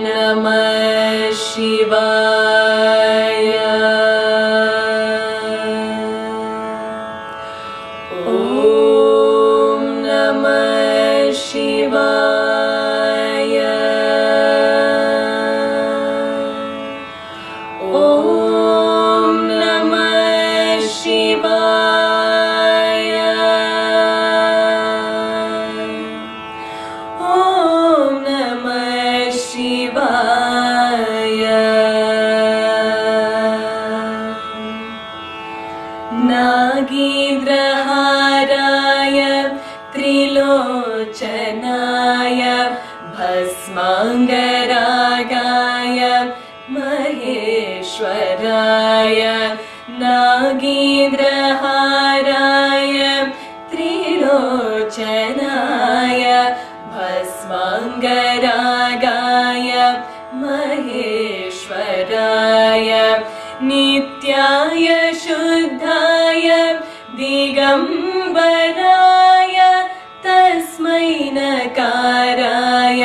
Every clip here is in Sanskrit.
नमः शिवाय। ॐ नमः शिवाय। ॐ नमः शिवाय। ॐ नमः शिवाय। नागेन्द्रहाराय त्रिलोचनाय भस्माङ्गरागाय महेश्वराय। नागेन्द्रहाराय त्रिलोचनाय भस्माङ्गरागाय महेश्वराय। नित्याय शुद्धाय दिगम्बराय तस्मै नकाराय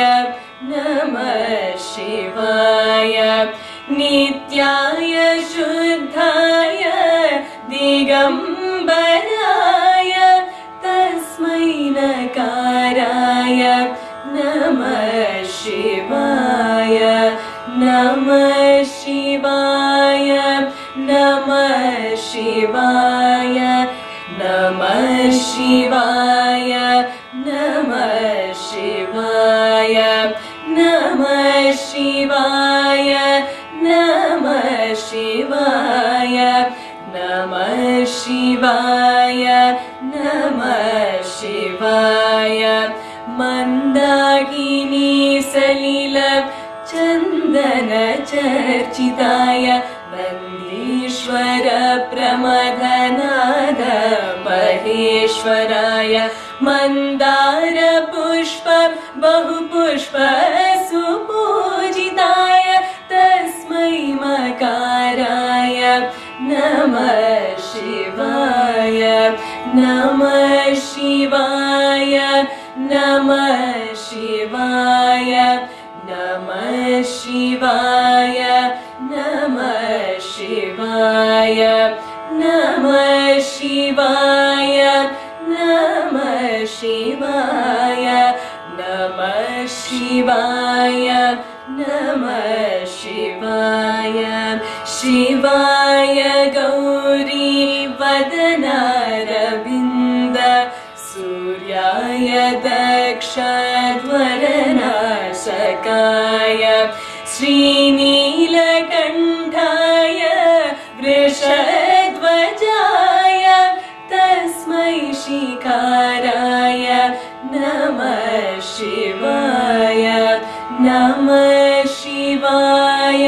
नमः शिवाय। नित्याय शुद्धाय दिगम्बराय तस्मै नकाराय नमः शिवाय। नमः शिवाय। नमः शिवाय। नमः शिवाय। नमः शिवाय। नमः शिवाय। नमः शिवाय। नमः शिवाय। नमः शिवाय। मन्दाकिनी सलिल चन्दन चर्चिताय नन्दीश्वर प्रमथनाद महेश्वराय। मन्दार पुष्प बहुपुष्प सुपूजिताय तस्मै मकाराय नमः शिवाय। नमः शिवाय। नमः शिवाय। नमः शिवाय। नमः शिवाय। नमः शिवाय। नमः शिवाय। नमः शिवाय। नमः शिवाय। शिवाय गौरी वदनारविन्द सूर्याय दक्षध्वरनाशकाय श्रीनीलकण्ठाय वृषध्वजाय तस्मै शिखाराय नमः शिवाय। नमः शिवाय।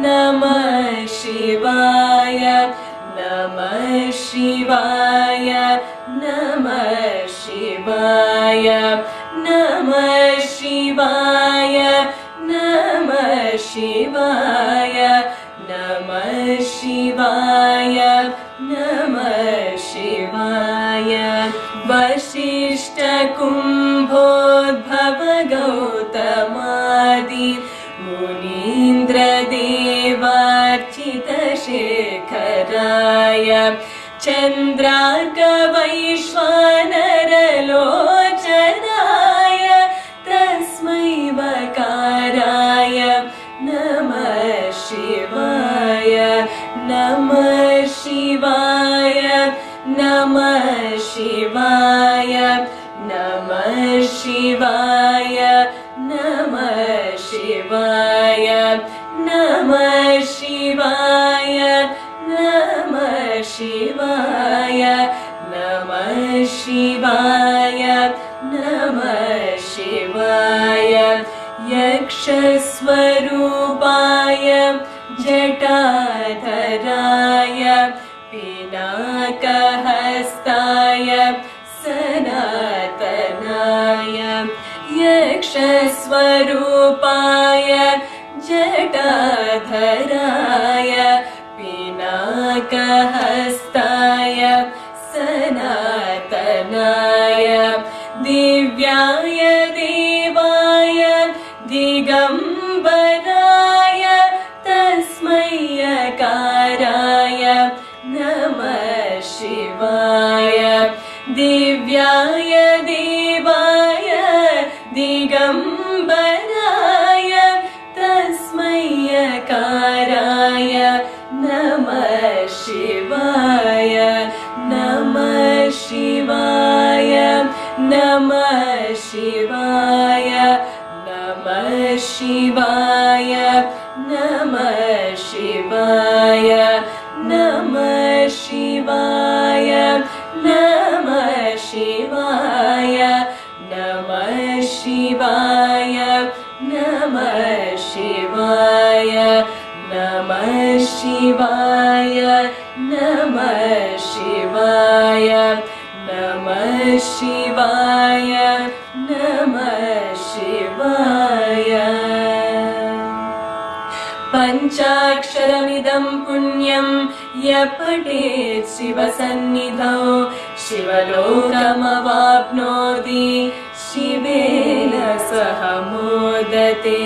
नमः शिवाय। नमः शिवाय। नमः शिवाय। नमः शिवाय। नमः शिवाय। नमः शिवाय। नमः शिवाय। वसिष्ठ कुम्भोद्भव गौतमादि मुनीन्द्रदेवार्चित शेखराय चन्द्रार्क वैश्वानरलोचनाय तस्मै वकाराय नमः शिवाय। नमः शिवाय। नमः शिवाय। नमः शिवाय। नमः शिवाय। नमः शिवाय। नमः शिवाय। नमः शिवाय। नमः शिवाय। यक्षस्वरूपाय जटाधराय पिनाकहस्ताय सनातनाय यक्षस्वरूपाय जटाधराय पिनाकहस्ताय सनातनाय दिव्याय देवाय दिगम्बराय तस्मै यकाराय नमः शिवाय दिव्याय देवाय दिगम्बराय तस्मै यकाराय नमः शिवाय नमः शिवाय नमः शिवाय नमः शिवाय नमः शिवाय नमः शिवाय नमः शिवाय नमः शिवाय नमः शिवाय नमः शिवाय नमः शिवाय नमः शिवाय नमः शिवाय पञ्चाक्षरमिदं पुण्यं यः पठेत् शिवसन्निधौ शिवलोकमवाप्नोति शिवेन सह मोदते।